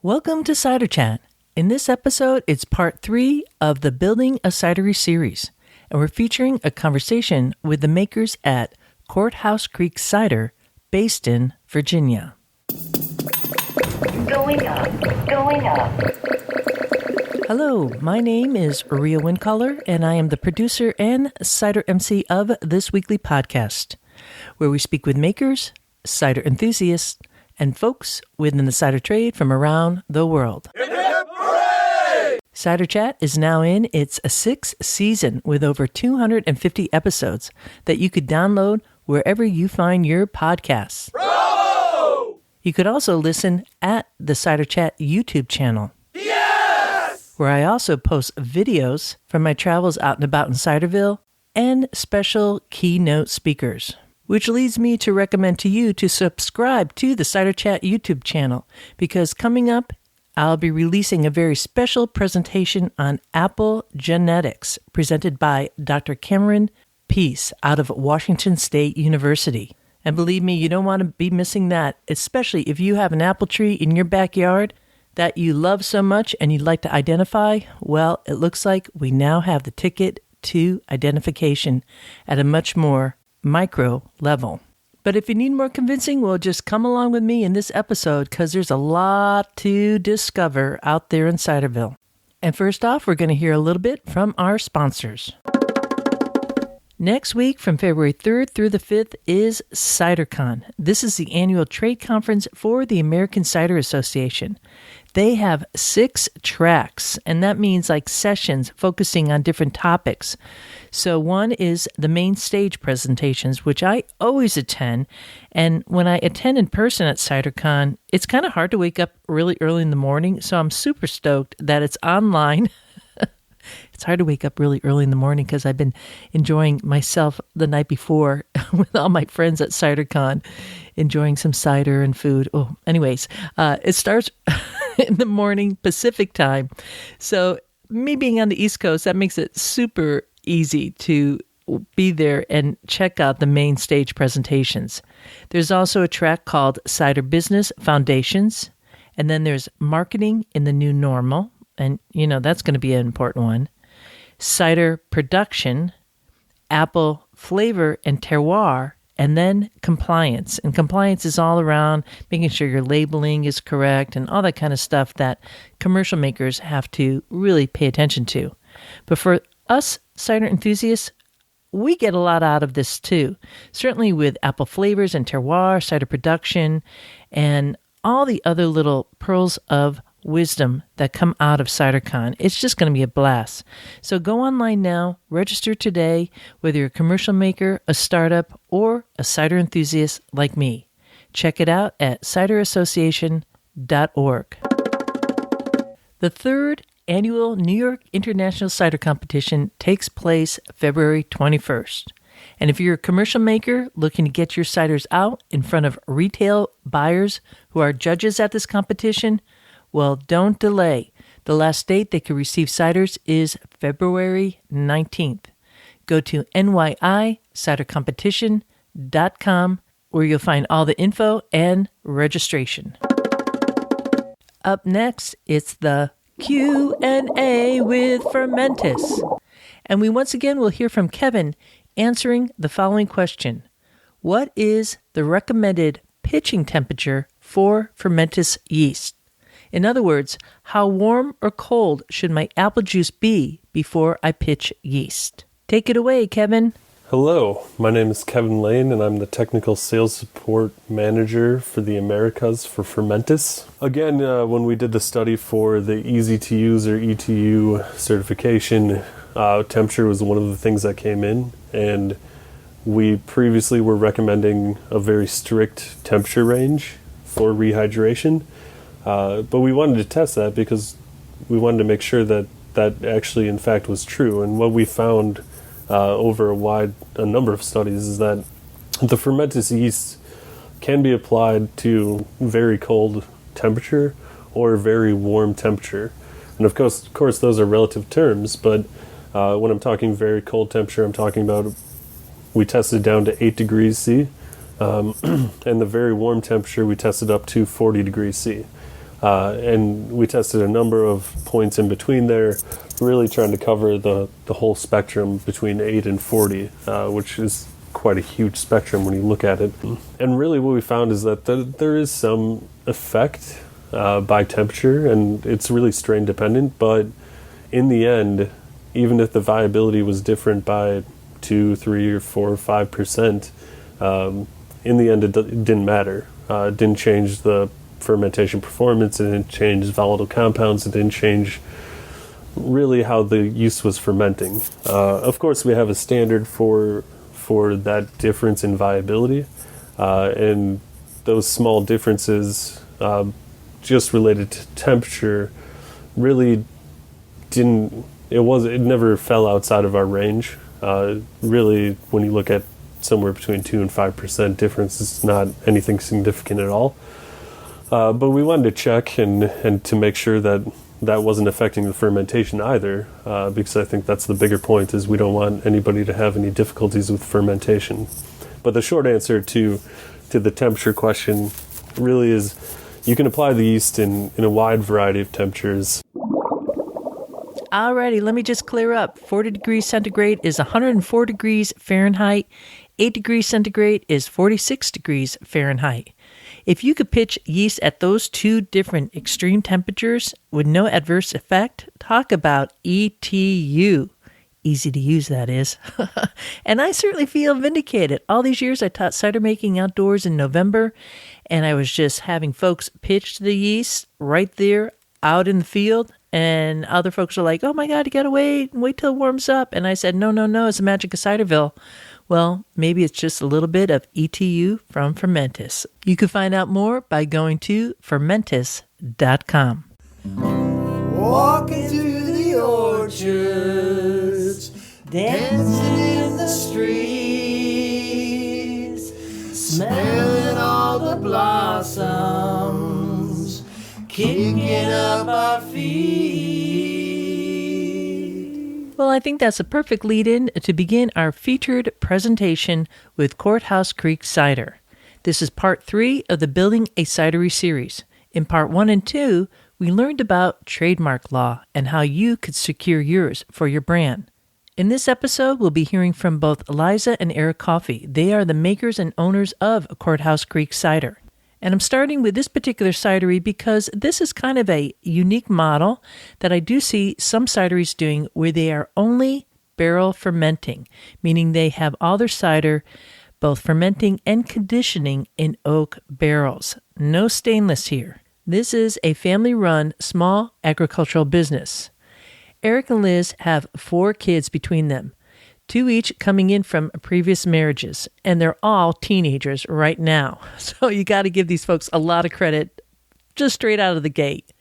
Welcome to Cider Chat. In this episode, it's part 3 of the Building a Cidery series, and we're featuring a conversation with the makers at Courthouse Creek Cider, based in Virginia. Going up. Hello, my name is Ria Windcaller, and I am the producer and cider MC of this weekly podcast, where we speak with makers, cider enthusiasts, and folks within the cider trade from around the world. Hip, hip, hooray! Cider Chat is now in its 6th season with over 250 episodes that you could download wherever you find your podcasts. Bravo! You could also listen at the Cider Chat YouTube channel. Yes! Where I also post videos from my travels out and about in Ciderville and special keynote speakers. Which leads me to recommend to you to subscribe to the Cider Chat YouTube channel, because coming up, I'll be releasing a very special presentation on apple genetics presented by Dr. Cameron Peace out of Washington State University. And believe me, you don't want to be missing that, especially if you have an apple tree in your backyard that you love so much and you'd like to identify. Well, it looks like we now have the ticket to identification at a much more micro level. But if you need more convincing, well, just come along with me in this episode, because there's a lot to discover out there in Ciderville. And first off, we're going to hear a little bit from our sponsors. Next week, from February 3rd through the 5th, is CiderCon. This is the annual trade conference for the American Cider Association. They have 6 tracks, and that means like sessions focusing on different topics. So one is the main stage presentations, which I always attend. And when I attend in person at CiderCon, it's kind of hard to wake up really early in the morning. So I'm super stoked that it's online. It's hard to wake up really early in the morning because I've been enjoying myself the night before with all my friends at CiderCon, enjoying some cider and food. Oh, anyways, it starts in the morning Pacific time. So me being on the East Coast, that makes it super easy to be there and check out the main stage presentations. There's also a track called Cider Business Foundations, and then there's Marketing in the New Normal. And, you know, that's going to be an important one. Cider production, apple flavor and terroir, and then compliance. And compliance is all around making sure your labeling is correct and all that kind of stuff that commercial makers have to really pay attention to. But for us cider enthusiasts, we get a lot out of this too. Certainly with apple flavors and terroir, cider production, and all the other little pearls of wisdom that come out of CiderCon. It's just going to be a blast. So go online now, register today, whether you're a commercial maker, a startup, or a cider enthusiast like me. Check it out at ciderassociation.org. The 3rd annual New York International Cider Competition takes place February 21st. And if you're a commercial maker looking to get your ciders out in front of retail buyers who are judges at this competition, well, don't delay. The last date they can receive ciders is February 19th. Go to nyicidercompetition.com where you'll find all the info and registration. Up next, it's the Q&A with Fermentis. And we once again will hear from Kevin answering the following question. What is the recommended pitching temperature for Fermentis yeast? In other words, how warm or cold should my apple juice be before I pitch yeast? Take it away, Kevin. Hello, my name is Kevin Lane, and I'm the Technical Sales Support Manager for the Americas for Fermentis. Again, when we did the study for the easy-to-use or ETU certification, temperature was one of the things that came in, and we previously were recommending a very strict temperature range for rehydration. But we wanted to test that because we wanted to make sure that that actually, in fact, was true. And what we found over a number of studies is that the Fermentis yeast can be applied to very cold temperature or very warm temperature. And of course, those are relative terms, but when I'm talking very cold temperature, I'm talking about we tested down to 8 degrees C, and the very warm temperature we tested up to 40 degrees C. And we tested a number of points in between there, really trying to cover the whole spectrum between 8 and 40, which is quite a huge spectrum when you look at it. And really what we found is that there is some effect by temperature, and it's really strain dependent, but in the end, even if the viability was different by 2, 3, or 4 or 5%, in the end it didn't matter. It didn't change the fermentation performance, it didn't change volatile compounds, it didn't change really how the yeast was fermenting. Of course, we have a standard for that difference in viability, and those small differences just related to temperature really it never fell outside of our range. Really, when you look at somewhere between 2 and 5% difference, it's not anything significant at all. But we wanted to check and to make sure that wasn't affecting the fermentation either, because I think that's the bigger point, is we don't want anybody to have any difficulties with fermentation. But the short answer to the temperature question really is you can apply the yeast in a wide variety of temperatures. Alrighty, let me just clear up. 40 degrees centigrade is 104 degrees Fahrenheit. 8 degrees centigrade is 46 degrees Fahrenheit. If you could pitch yeast at those two different extreme temperatures with no adverse effect, talk about ETU. Easy to use, that is. And I certainly feel vindicated. All these years I taught cider making outdoors in November, and I was just having folks pitch the yeast right there out in the field, and other folks are like, oh my God, you gotta wait till it warms up. And I said, no, it's the magic of Ciderville. Well, maybe it's just a little bit of ETU from Fermentis. You can find out more by going to fermentis.com. Walking through the orchards, dancing in the streets, smelling all the blossoms, kicking up our feet. Well, I think that's a perfect lead-in to begin our featured presentation with Courthouse Creek Cider. This is part 3 of the Building a Cidery series. In part 1 and 2, we learned about trademark law and how you could secure yours for your brand. In this episode, we'll be hearing from both Liza and Eric Coffi. They are the makers and owners of Courthouse Creek Cider. And I'm starting with this particular cidery because this is kind of a unique model that I do see some cideries doing where they are only barrel fermenting, meaning they have all their cider both fermenting and conditioning in oak barrels. No stainless here. This is a family-run small agricultural business. Eric and Liz have 4 kids between them, 2 each coming in from previous marriages, and they're all teenagers right now. So you got to give these folks a lot of credit just straight out of the gate.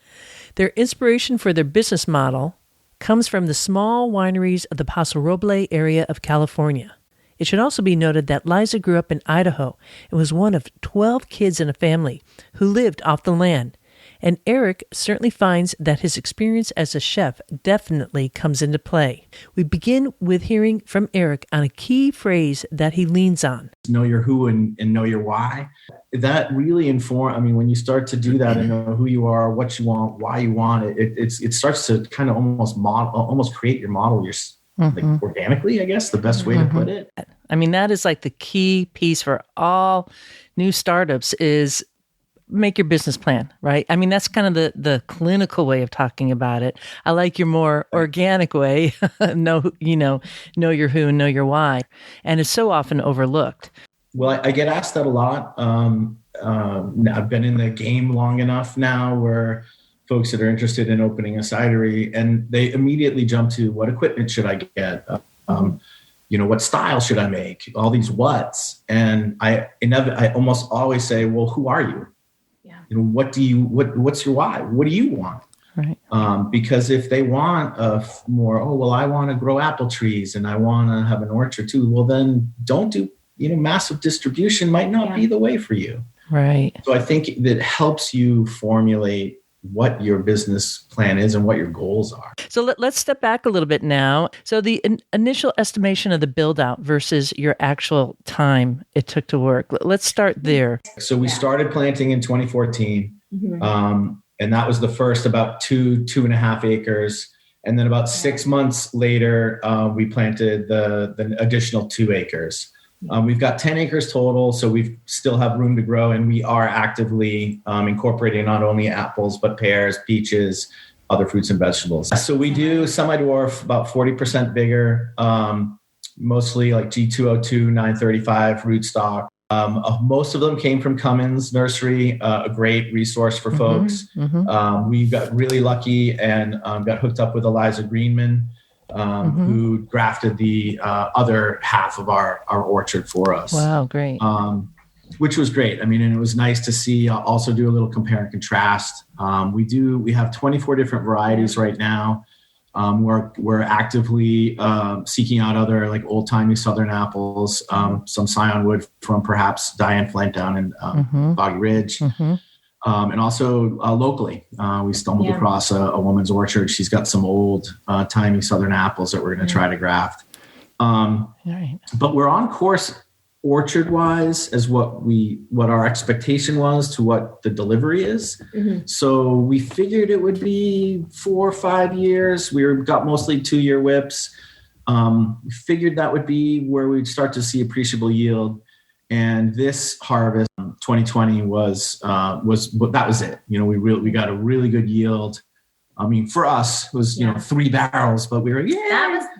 Their inspiration for their business model comes from the small wineries of the Paso Roble area of California. It should also be noted that Liza grew up in Idaho and was one of 12 kids in a family who lived off the land. And Eric certainly finds that his experience as a chef definitely comes into play. We begin with hearing from Eric on a key phrase that he leans on. Know your who and know your why. That really when you start to do that and know who you are, what you want, why you want it, it starts to kind of almost create your model like organically, I guess, the best way to put it. I mean, that is like the key piece for all new startups is make your business plan, right? I mean, that's kind of the clinical way of talking about it. I like your more organic way, know your who and know your why. And it's so often overlooked. Well, I get asked that a lot. I've been in the game long enough now where folks that are interested in opening a cidery, and they immediately jump to what equipment should I get? What style should I make? All these whats. And I almost always say, well, who are you? What's your why? What do you want? Right. Because if they want I want to grow apple trees and I want to have an orchard too. Well, then don't do, massive distribution might not be the way for you. Right. So I think that helps you formulate what your business plan is and what your goals are. So let's step back a little bit now. So the initial estimation of the build out versus your actual time it took to work. Let's start there. So we started planting in 2014. And And that was the first about 2.5 acres. And then about 6 months later, we planted the additional 2 acres. We've got 10 acres total, so we still have room to grow, and we are actively incorporating not only apples, but pears, peaches, other fruits and vegetables. So we do semi-dwarf, about 40% bigger, mostly like G202, 935 rootstock. Most of them came from Cummins Nursery, a great resource for folks. We got really lucky and got hooked up with Liza Greenman, who grafted the other half of our orchard for us. Wow, great. Which was great. I mean, and it was nice to see, also do a little compare and contrast. We have 24 different varieties right now. We're actively seeking out other like old timey Southern apples, some Scion wood from perhaps Diane Flint down in Boggy Ridge. And also locally, we stumbled across a woman's orchard. She's got some old timey Southern apples that we're going to try to graft. But we're on course orchard wise as what our expectation was to what the delivery is. So we figured it would be 4 or 5 years. Got mostly 2-year whips. We figured that would be where we'd start to see appreciable yield. And this harvest, 2020 that was it. We got a really good yield. I mean, for us, it was 3 barrels, but we were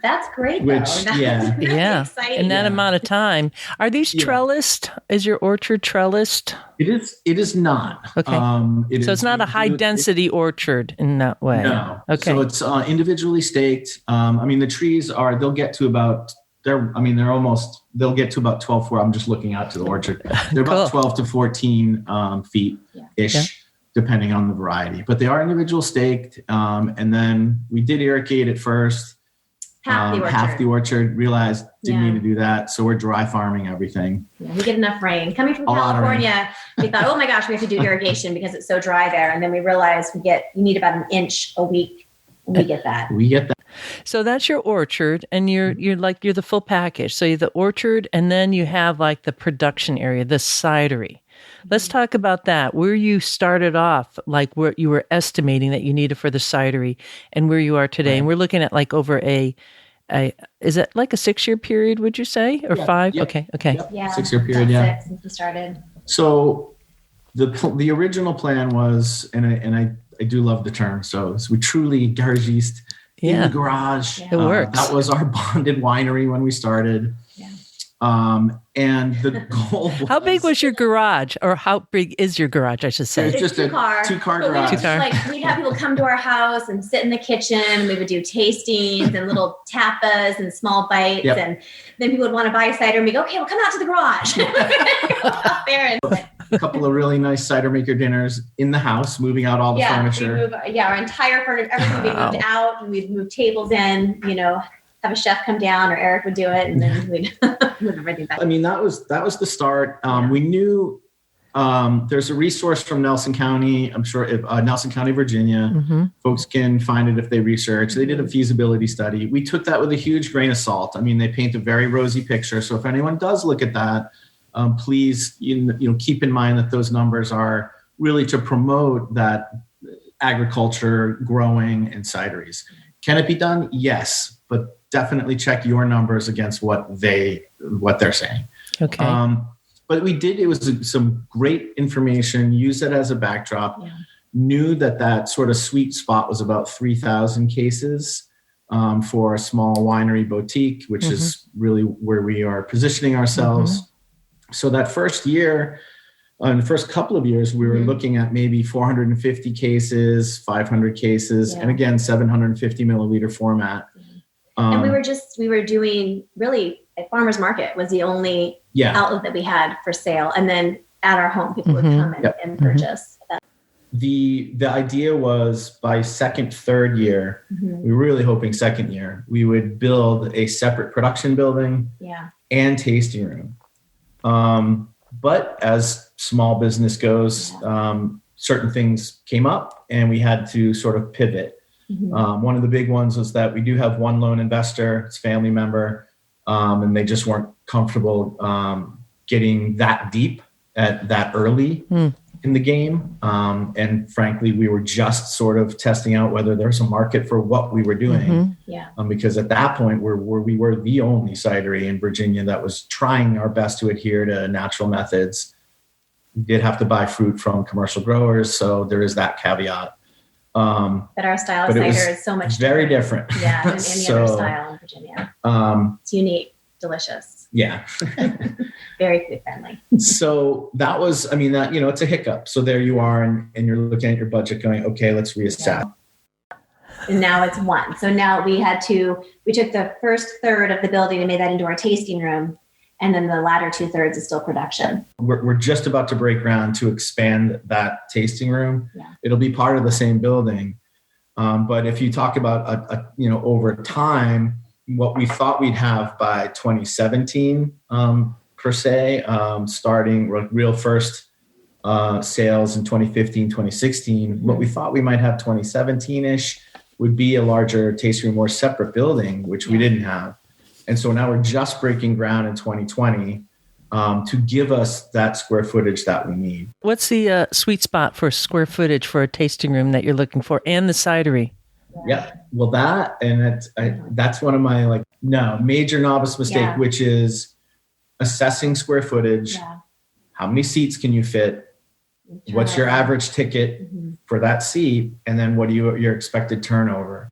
that's great. That's really exciting. In that amount of time, are these trellised? Is your orchard trellised? It is not. Okay, so it's not a high density orchard in that way. No. Okay, so it's individually staked. I mean, the trees they'll get to about. They'll get to about 12 feet. I'm just looking out to the orchard. They're about 12 to 14 feet ish. Depending on the variety, but they are individual staked. And then we did irrigate at first. Half the orchard, realized didn't need to do that. So we're dry farming everything. Yeah, we get enough rain. Coming from California, we thought, oh my gosh, we have to do irrigation because it's so dry there. And then we realized you need about an inch a week. And we get that. So that's your orchard, and you're the full package. So you're the orchard, and then you have like the production area, the cidery. Let's talk about that. Where you started off, like where you were estimating that you needed for the cidery, and where you are today. Right. And we're looking at like over is it like a 6-year period? Would you say, or 5? Yep. Okay. Yep. Yeah, 6-year period. Yeah, 6 since we started. So the original plan was, and I do love the term. So we truly Garagiste in the garage. Yeah. It works. That was our bonded winery when we started. Yeah. And the goal was... How big was your garage, or how big is your garage, I should say? It's just a two-car garage. We'd have people come to our house and sit in the kitchen, and we would do tastings and little tapas and small bites. Yep. And then people would want to buy cider, and we go, okay, well, come out to the garage. Up there and... A couple of really nice cider maker dinners in the house, moving out all the furniture. Our entire furniture, everything we moved out, and we'd move tables in, have a chef come down, or Eric would do it, and then we'd move everything back. I mean, that was the start. We knew there's a resource from Nelson County. I'm sure Nelson County, Virginia. Folks can find it if they research. They did a feasibility study. We took that with a huge grain of salt. I mean, they paint a very rosy picture. So if anyone does look at that, please keep in mind that those numbers are really to promote that agriculture, growing, and cideries. Can it be done? Yes, but definitely check your numbers against what they're saying. Okay. But we did. It was some great information. Use it as a backdrop. Yeah. Knew that sort of sweet spot was about 3,000 cases for a small winery boutique, which is really where we are positioning ourselves. So that first year, in the first couple of years, we were looking at maybe 450 cases, 500 cases, and again, 750 milliliter format. And we were doing really at Farmers Market was the only outlet that we had for sale. And then at our home, people would come and purchase. The idea was by third year, we were really hoping second year, we would build a separate production building and tasting room. But as small business goes, certain things came up and we had to sort of pivot. One of the big ones was that we do have one lone investor, it's a family member, and they just weren't comfortable getting that deep at that early. in the game. And frankly, we were just sort of testing out whether there's a market for what we were doing. Yeah. Because at that point, we were the only cidery in Virginia that was trying our best to adhere to natural methods. We did have to buy fruit from commercial growers, so there is that caveat. But our style of cider is so much very different. Yeah, than any other style in Virginia. It's unique, delicious. Yeah. Very food friendly. So that was, it's a hiccup. So there you are, and you're looking at your budget going, okay, let's reassess. Yeah. And now it's one. So now we took the first third of the building and made that into our tasting room. And then the latter 2/3 is still production. We're just about to break ground to expand that tasting room. Yeah. It'll be part of the same building. But if you talk about, over time, what we thought we'd have by 2017, per se, starting real first sales in 2015, 2016, what we thought we might have 2017-ish would be a larger tasting room, more separate building, which we didn't have. And so now we're just breaking ground in 2020 to give us that square footage that we need. What's the sweet spot for square footage for a tasting room that you're looking for, and the cidery? Yeah. Well, that's one of my major novice mistake, which is assessing square footage. Yeah. How many seats can you fit? What's your average ticket for that seat? And then what your expected turnover?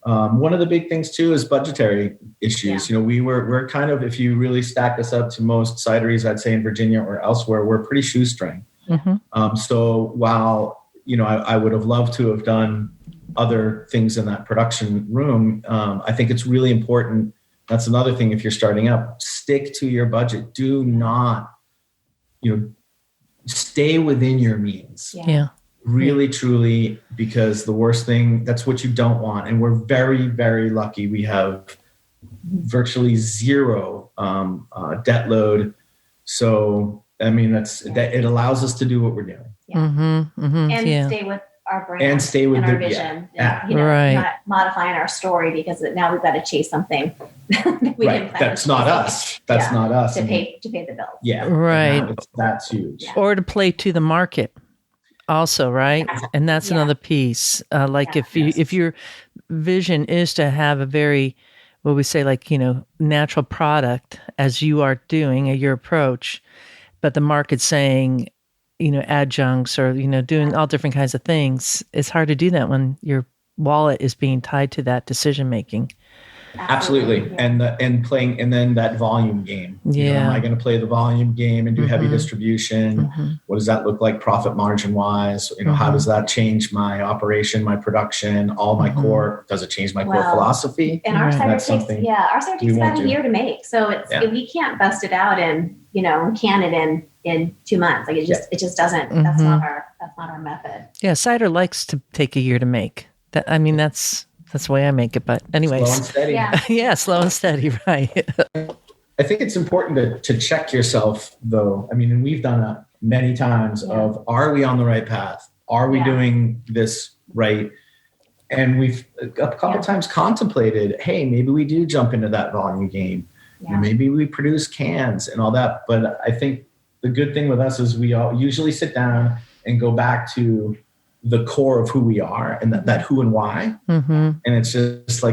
One of the big things too is budgetary issues. Yeah. We're kind of, if you really stack us up to most cideries, I'd say in Virginia or elsewhere, we're pretty shoestring. So while, I would have loved to have done other things in that production room, I think it's really important. That's another thing. If you're starting up, stick to your budget. Do not, stay within your means. Yeah. Really, truly, because the worst thing, that's what you don't want. And we're very, very lucky. We have virtually zero debt load. So, it allows us to do what we're doing. Yeah. And stay with our brand and stay with our vision. Yeah. Right. Not modifying our story because now we've got to chase something. That's not us. That's not us. To pay the bills. Yeah. Right. That's huge. Yeah. Or to play to the market. Also, right? And that's another piece. If your vision is to have a very, what we say, natural product, as you are doing, your approach, but the market's saying, adjuncts or, doing all different kinds of things, it's hard to do that when your wallet is being tied to that decision making. Absolutely. Yeah. And playing, and then that volume game. Yeah. Am I going to play the volume game and do heavy distribution? What does that look like profit margin wise? How does that change my operation, my production, all my core? Does it change my core philosophy? And our cider takes about a year to make. So we can't bust it out and, can it in 2 months. It just doesn't, that's not our method. Yeah. Cider likes to take a year to make. That's the way I make it. But anyways. Slow and steady. Yeah, slow and steady, right. I think it's important to check yourself, though. And we've done it many times of, are we on the right path? Are we doing this right? And we've a couple times contemplated, hey, maybe we do jump into that volume game. Yeah. Maybe we produce cans and all that. But I think the good thing with us is we all usually sit down and go back to the core of who we are and that who and why. And it's just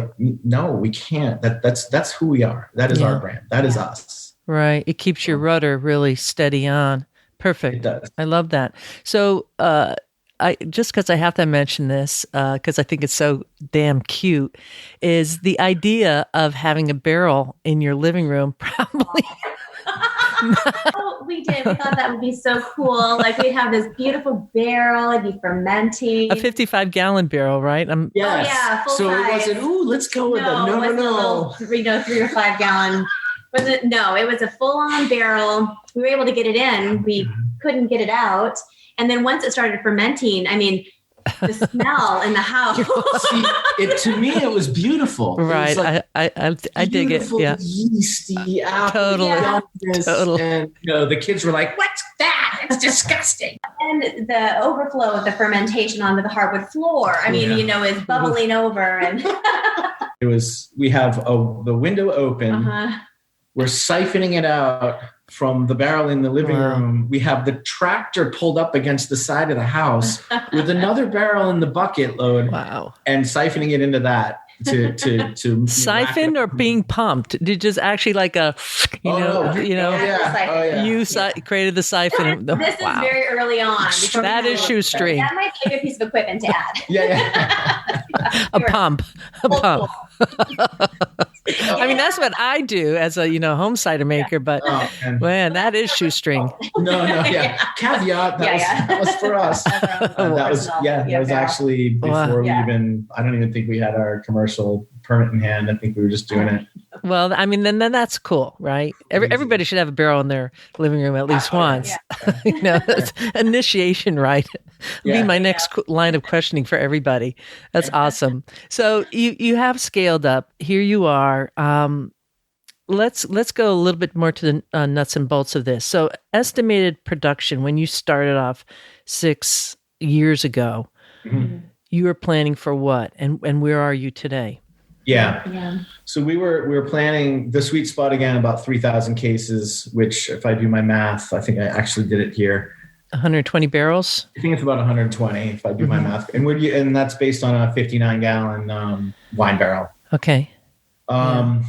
no, we can't. That's who we are. That is our brand. That is us. Right. It keeps your rudder really steady on. Perfect. It does. I love that. So, just because I have to mention this, because I think it's so damn cute, is the idea of having a barrel in your living room probably. We did. We thought that would be so cool. We'd have this beautiful barrel. It'd be fermenting. A 55-gallon barrel, right? Yes. Full so size. it wasn't, let's go with no. Little, 3 or 5 gallon. No, it was a full-on barrel. We were able to get it in. We couldn't get it out. And then once it started fermenting, the smell in the house. To me, it was beautiful. Right. I dig it. Yeah. Yeasty apple. Totally. And the kids were like, what's that? It's disgusting. And the overflow of the fermentation onto the hardwood floor, is bubbling over. And we have the window open. We're siphoning it out from the barrel in the living room. We have the tractor pulled up against the side of the house with another barrel in the bucket load. Wow. And siphoning it into that to siphon or being pumped? Did you just actually like a, created the siphon? This is very early on. That is shoestring. That might be a good piece of equipment to add. A pump. I mean, that's what I do as a, home cider maker, but man, that is shoestring. Caveat, that was for us. That was actually before we even, I don't even think we had our commercial permit in hand. I think we were just doing it. Well, I mean, then that's cool, right? Everybody should have a barrel in their living room at least once. It's initiation, right? Be my next line of questioning for everybody. That's awesome. So you have scaled up. Here you are. Let's go a little bit more to the nuts and bolts of this. So estimated production when you started off 6 years ago, you were planning for what, and where are you today? Yeah. So we were planning the sweet spot again, about 3,000 cases, which if I do my math, I think I actually did it here. 120 barrels? I think it's about 120 if I do my math. And that's based on a 59-gallon wine barrel. Okay. And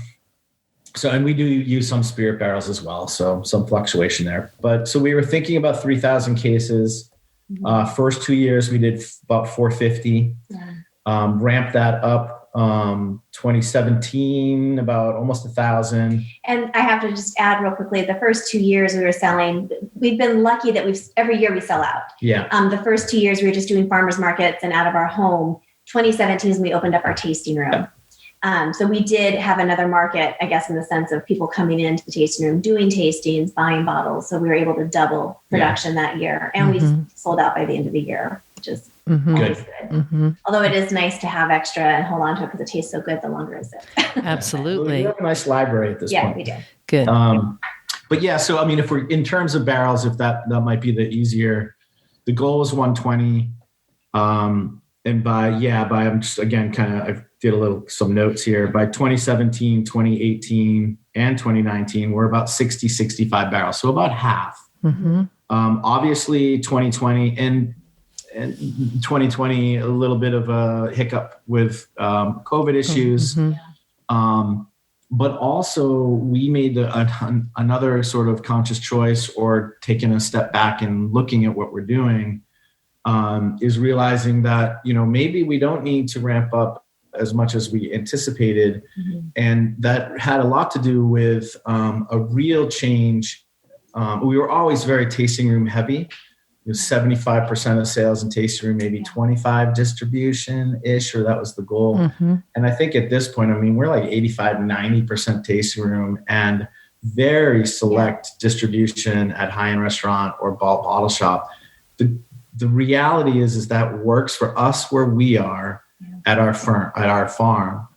we do use some spirit barrels as well. So some fluctuation there. But so we were thinking about 3,000 cases. First 2 years, we did about 450. Ramped that up. 2017, about almost 1,000. And I have to just add real quickly, the first 2 years we were selling, we've been lucky that every year we sell out. Yeah. The first 2 years we were just doing farmers markets and out of our home. 2017 is when we opened up our tasting room. So we did have another market, I guess, in the sense of people coming into the tasting room, doing tastings, buying bottles. So we were able to double production that year. And we sold out by the end of the year, which is always good. Although it is nice to have extra and hold on to it because it tastes so good the longer it's there. Absolutely. We have a nice library at this point. Yeah, we do. Good. But yeah, so I mean, if we're in terms of barrels, if that might be the easier, the goal is 120. And I'm just again I did some notes here. By 2017, 2018, and 2019, we're about 60, 65 barrels, so about half. Obviously, 2020 and 2020, a little bit of a hiccup with COVID issues. But also we made another sort of conscious choice, or taking a step back and looking at what we're doing, is realizing that, maybe we don't need to ramp up as much as we anticipated. And that had a lot to do with a real change. We were always very tasting room heavy. It was 75% of sales in tasting room, maybe 25 distribution-ish, or that was the goal. And I think at this point, we're like 85, 90% tasting room and very select distribution at high-end restaurant or bulk bottle shop. The reality is that works for us where we are at our farm.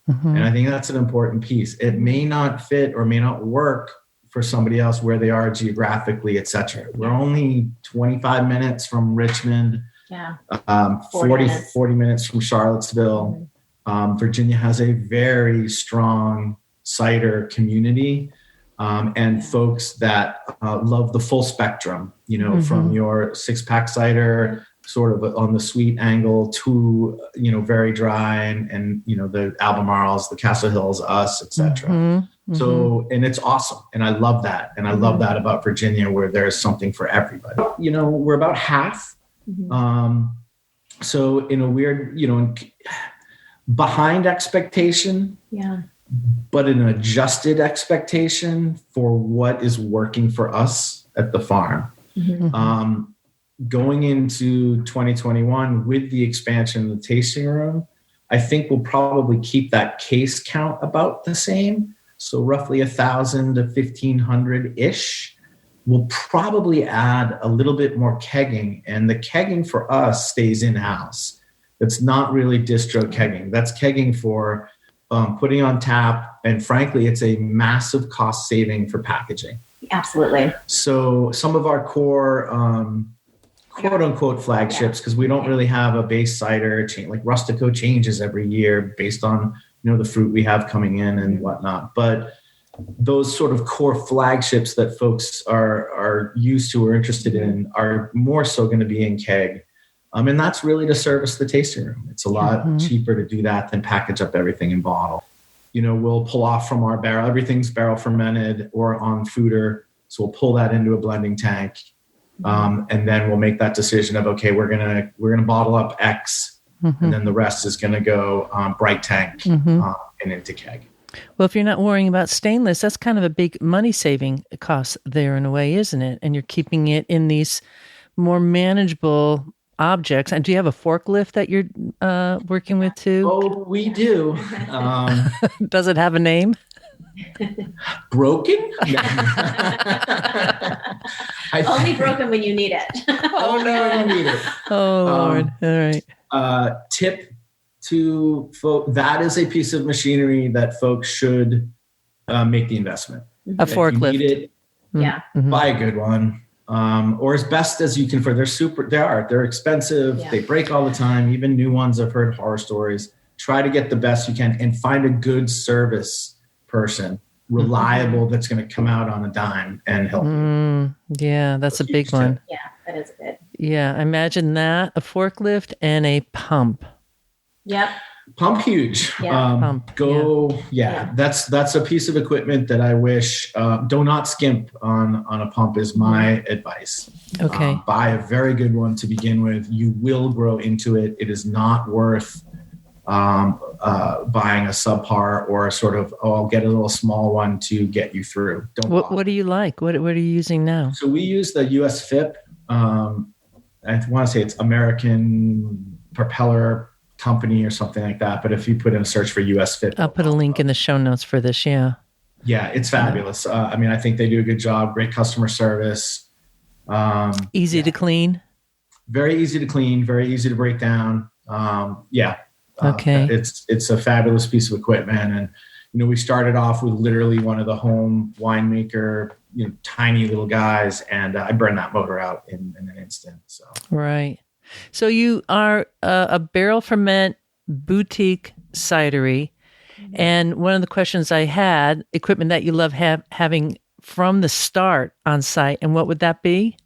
And I think that's an important piece. It may not fit or may not work for somebody else where they are geographically, et cetera. We're only 25 minutes from Richmond, 40 minutes from Charlottesville. Virginia has a very strong cider community, and folks that love the full spectrum, from your 6-pack cider, sort of on the sweet angle, to, very dry and the Albemarles, the Castle Hills, us, et cetera. So, and it's awesome. And I love that. And I love that about Virginia, where there's something for everybody. We're about half. So in a weird, behind expectation, but an adjusted expectation for what is working for us at the farm. Going into 2021 with the expansion of the tasting room, I think we'll probably keep that case count about the same. So roughly 1,000 to 1,500-ish. We'll probably add a little bit more kegging, and the kegging for us stays in-house. It's not really distro kegging. That's kegging for putting on tap, and frankly, it's a massive cost saving for packaging. Absolutely. So some of our core quote unquote flagships, because we don't really have a base cider chain, like Rustico changes every year based on the fruit we have coming in and whatnot. But those sort of core flagships that folks are used to or interested in are more so going to be in keg. And that's really to service the tasting room. It's a lot cheaper to do that than package up everything in bottle. We'll pull off from our barrel. Everything's barrel fermented or on foeder. So we'll pull that into a blending tank. And then we'll make that decision of, okay, we're gonna bottle up X, and then the rest is gonna go bright tank and into keg. Well, if you're not worrying about stainless, that's kind of a big money saving cost there in a way, isn't it? And you're keeping it in these more manageable objects. And do you have a forklift that you're working with too? Oh, we do. Does it have a name? Broken? Only broken when you need it. Oh, no, I don't need it. Oh, Lord. All right. Tip to folks, that is a piece of machinery that folks should make the investment. A forklift. If you need it, Yeah. buy a good one. Or as best as you can for they're expensive. Yeah. They break all the time. Even new ones, I've heard horror stories. Try to get the best you can and find a good service person, reliable, that's going to come out on a dime and help you. Yeah, that's a big one. Yeah, that is good. Yeah, imagine that, a forklift and a pump. Yep. Pump huge. Yeah. Pump, That's a piece of equipment that I wish, do not skimp on a pump is my advice. Okay. Buy a very good one to begin with. You will grow into it. It is not worth buying a subpar or a sort of, I'll get a little small one to get you through. What do you like? What are you using now? So we use the US FIP. I want to say it's American Propeller Company or something like that. But if you put in a search for US FIP, I'll put a link in the show notes for this. Yeah. Yeah, it's fabulous. I think they do a good job. Great customer service. Easy to clean. Very easy to clean. Very easy to break down. Okay. It's a fabulous piece of equipment. And, we started off with literally one of the home winemaker, tiny little guys. And I burned that motor out in an instant. So. Right. So you are a barrel ferment boutique cidery. And one of the questions I had, equipment that you love having from the start on site. And what would that be?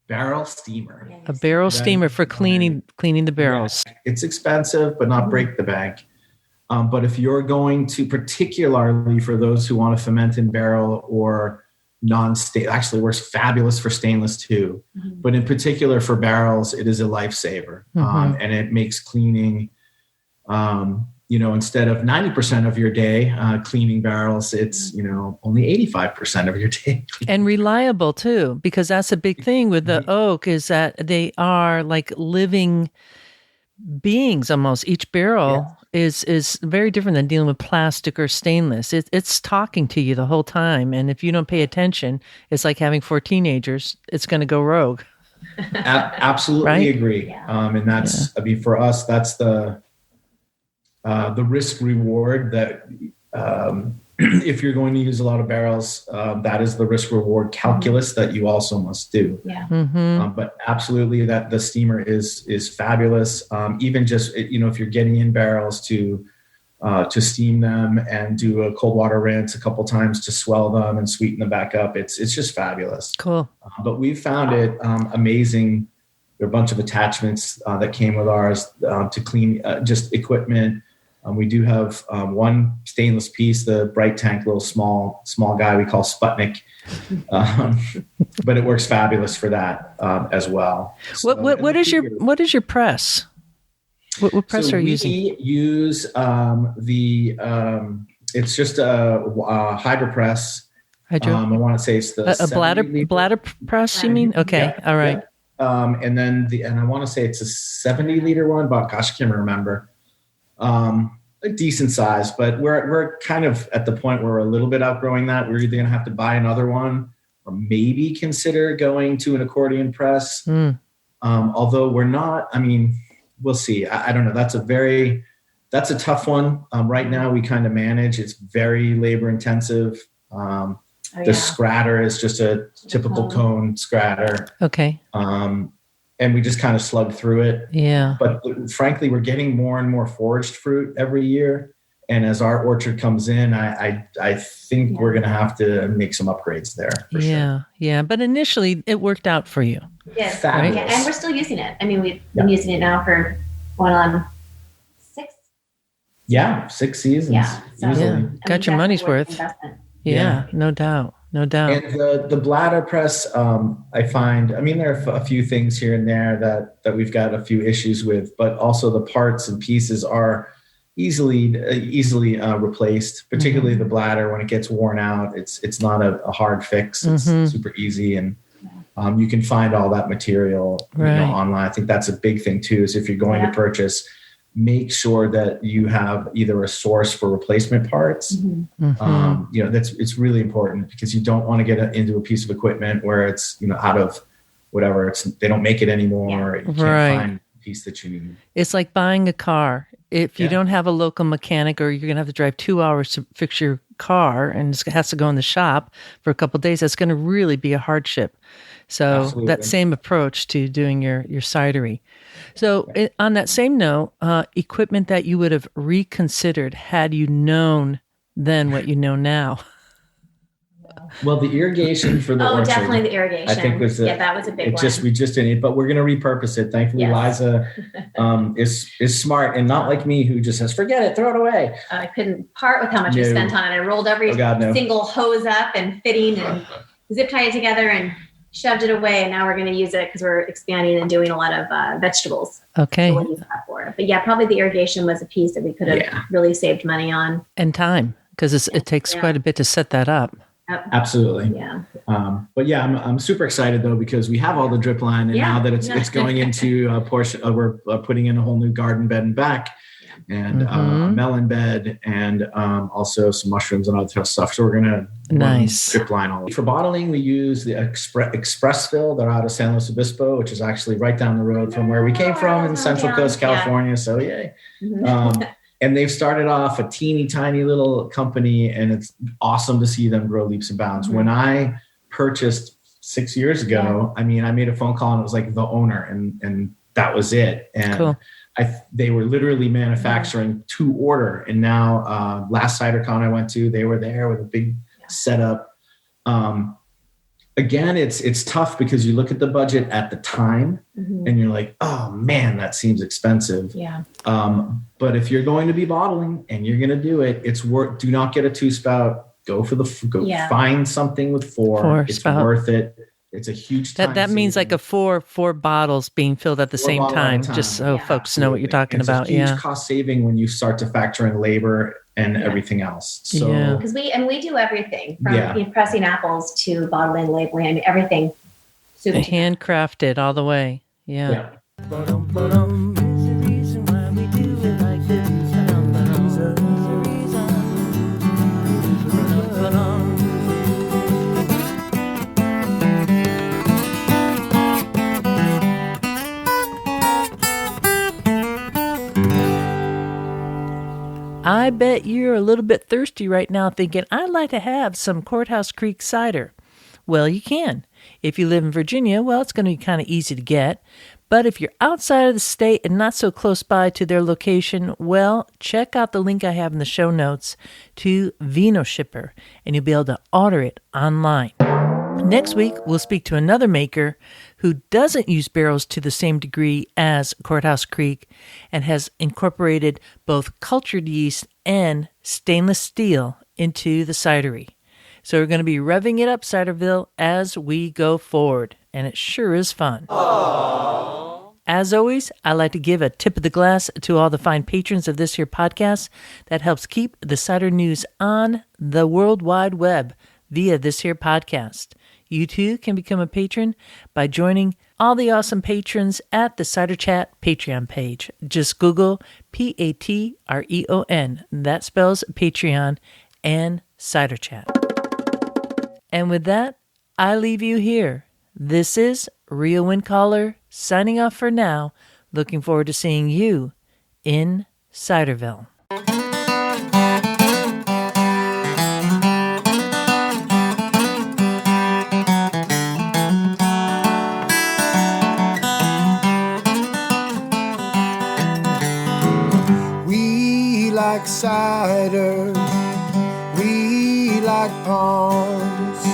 Barrel steamer. A barrel steamer for cleaning the barrels. Yeah. It's expensive, but not break the bank. But if you're going to, particularly for those who want to ferment in barrel or non-stainless, actually works fabulous for stainless too. But in particular for barrels, it is a lifesaver. And it makes cleaning, instead of 90% of your day cleaning barrels, it's, only 85% of your day. And reliable too, because that's a big thing with the oak is that they are like living beings almost. Each barrel is very different than dealing with plastic or stainless. It's talking to you the whole time. And if you don't pay attention, it's like having 4 teenagers. It's going to go rogue. Absolutely right? Agree. And that's, for us, that's the risk reward that if you're going to use a lot of barrels, that is the risk reward calculus that you also must do. Yeah. But absolutely that the steamer is fabulous. Even just, if you're getting in barrels to steam them and do a cold water rinse a couple times to swell them and sweeten them back up. It's just fabulous. Cool. But we found it amazing. There are a bunch of attachments that came with ours to clean just equipment. We do have one stainless piece, the bright tank, little small guy we call Sputnik, but it works fabulous for that as well. So, what is your press? What press are you using? We use it's just a hydro press. I want to say it's the a bladder press. You mean? Okay, yeah, all right. Yeah. And I want to say it's a 70 liter one, but gosh, I can't remember. A decent size, but we're kind of at the point where we're a little bit outgrowing that. We're either going to have to buy another one or maybe consider going to an accordion press. Although we're not, we'll see. I don't know. That's a tough one. Right now we kind of manage. It's very labor intensive. The scratter is just a typical cone scratter. Okay. And we just kind of slug through it. Yeah. But frankly, we're getting more and more foraged fruit every year. And as our orchard comes in, I think we're going to have to make some upgrades there. For sure. Yeah. But initially, it worked out for you. Yes. Fabulous. Yeah, and we're still using it. I mean, we've been using it now for going on 6. Yeah, 6 seasons. Yeah. So, easily. Got your money's worth. Yeah, no doubt. No doubt. And the bladder press, I find, I mean, there are a few things here and there that we've got a few issues with, but also the parts and pieces are easily replaced, particularly the bladder. When it gets worn out, it's not a hard fix. It's super easy. And you can find all that material online. I think that's a big thing too, is if you're going to purchase, make sure that you have either a source for replacement parts. It's really important, because you don't want to get into a piece of equipment where it's, out of whatever, they don't make it anymore. You can't find a piece that you need. It's like buying a car. If you don't have a local mechanic, or you're going to have to drive 2 hours to fix your car and it has to go in the shop for a couple of days, that's going to really be a hardship. So Absolutely. that same approach to doing your cidery. So on that same note, equipment that you would have reconsidered had you known then what you know now. Well, the irrigation for the orchard, definitely the irrigation. I think that was a big one. We just didn't, but we're going to repurpose it. Thankfully, Liza is smart and not like me, who just says, forget it, throw it away. I couldn't part with how much we spent on it. I rolled every single hose up and fitting and zip tied it together and shoved it away. And now we're going to use it because we're expanding and doing a lot of vegetables. Okay. So we'll use that for it. But yeah, probably the irrigation was a piece that we could have really saved money on. And time, because it takes quite a bit to set that up. Absolutely. Yeah. But yeah, I'm super excited though, because we have all the drip line, and now that it's going into a portion, we're putting in a whole new garden bed and back, and a melon bed, and also some mushrooms and other stuff. So we're gonna drip line all. For bottling, we use the Express Fill. They're out of San Luis Obispo, which is actually right down the road from where we came from in Central Coast, California. So yay. And they've started off a teeny tiny little company, and it's awesome to see them grow leaps and bounds. When I purchased 6 years ago, I mean, I made a phone call and it was like the owner, and that was it. And they were literally manufacturing to order. And now last CiderCon I went to, they were there with a big setup. Again, it's tough because you look at the budget at the time and you're like, oh man, that seems expensive. Yeah. But if you're going to be bottling and you're going to do it, it's worth. Do not get a 2-spout. Go find something with 4. It's spout. Worth it. It's a huge time. That means like a four bottles being filled at the same time, just so folks know what you're talking about. It's a huge cost saving when you start to factor in labor and everything else. So because we do everything from pressing apples to bottling, labeling, I mean, everything. Handcrafted all the way. Yeah. I bet you're a little bit thirsty right now thinking, I'd like to have some Courthouse Creek cider. Well, you can. If you live in Virginia, well, it's going to be kind of easy to get. But if you're outside of the state and not so close by to their location, well, check out the link I have in the show notes to Vino Shipper, and you'll be able to order it online. Next week, we'll speak to another maker who doesn't use barrels to the same degree as Courthouse Creek and has incorporated both cultured yeast and stainless steel into the cidery. So we're going to be revving it up, Ciderville, as we go forward, and it sure is fun. Aww. As always, I like to give a tip of the glass to all the fine patrons of this here podcast that helps keep the cider news on the World Wide Web via this here podcast. You too can become a patron by joining all the awesome patrons at the Cider Chat Patreon page. Just Google Patreon. That spells Patreon and Cider Chat. And with that, I leave you here. This is Rio Windcaller signing off for now. Looking forward to seeing you in Ciderville. We like cider. We like palms.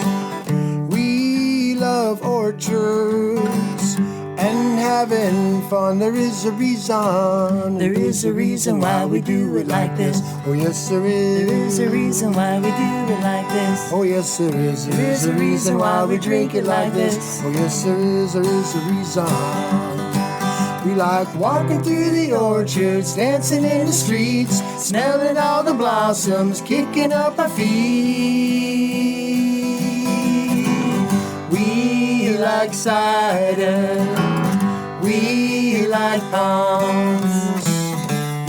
We love orchards and having fun. There is a reason. There is a reason why we do it like this. Oh yes, there is. There is a reason why we do it like this. Oh yes, there is. There is a reason why we drink it like this. Oh yes, there is. There is a reason. We like walking through the orchards, dancing in the streets, smelling all the blossoms, kicking up our feet. We like cider. We like palms.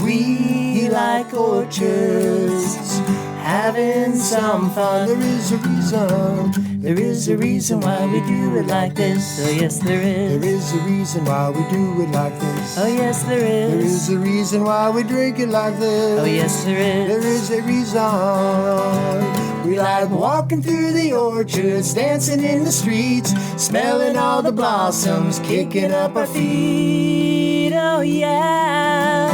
We like orchards, having some fun. There is a reason. There is a reason why we do it like this. Oh yes, there is. There is a reason why we do it like this. Oh yes, there is. There is a reason why we drink it like this. Oh yes, there is. There is a reason. We like walking through the orchards, dancing in the streets, smelling all the blossoms, kicking up our feet. Oh yeah.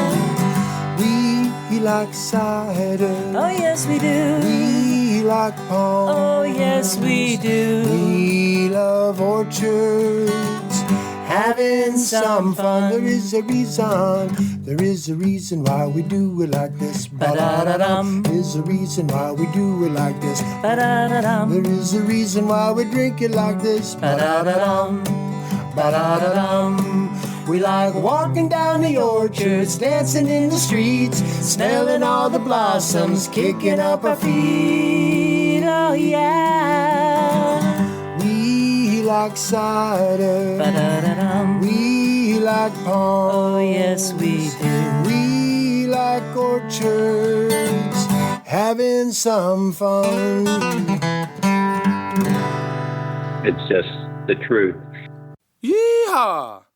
We like cider. Oh yes, we do. We like palms. Oh yes, we do. We love orchards, having some fun. There is a reason. There is a reason why we do it like this. Ba-da-da-dum. There is a reason why we do it like this. Ba-da-da-dum. There is a reason why we drink it like this. Ba-da-da-dum. Ba-da-da-dum. We like walking down the orchards, dancing in the streets, smelling all the blossoms, kicking up our feet. Oh yeah. We like cider. Ba-da-da-dum. We like palms. Oh yes, we do. We like orchards, having some fun. It's just the truth. Yeehaw!